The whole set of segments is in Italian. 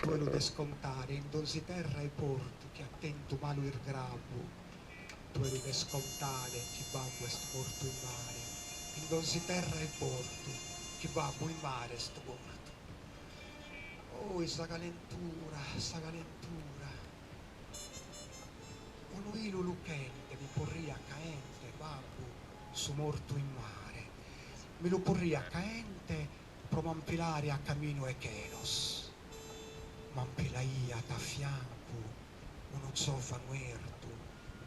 tu lo descontare, in donzi terra e porto, che attento malo il grabo, tu lo descontare, chi babbo est morto in mare, in donzi terra e porto, chi babbo in mare est morto. Oh, sta calentura, un ilu lucente mi porria caente, babbo, su morto in mare, mi lo porria caente, pro mampilare a camino e chelos. Mampilaia da fianco, uno zofa muerto,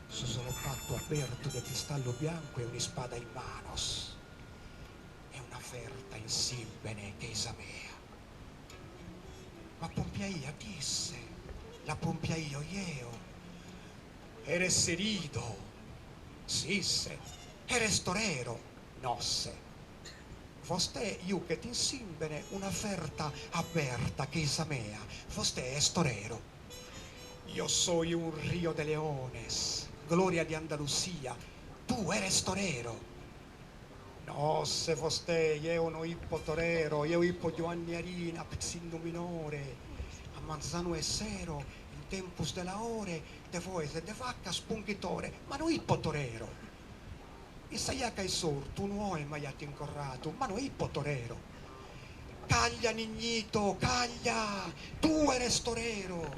su solo patto aperto de cristallo bianco e un'ispada in manos, e una ferta insimbene che Isamea. Ma pompiaia disse, la pompiaio io, eres herido, sisse, eres torero, nosse. Foste io che ti insimbene una ferta aperta che Isamea, foste es torero. Io soy un rio de leones, gloria di Andalusia, tu eres torero. No, se foste io no ippo torero, io ippo Giovanni Arina, pezzindo minore, a Manzano e Sero, in tempus della ore, de voi se de vacca spunchitore, ma no ippo torero. E sai che è sorto, un uomo mai ha incorrato, ma no ippo torero. Caglia nignito, caglia, tu eres torero.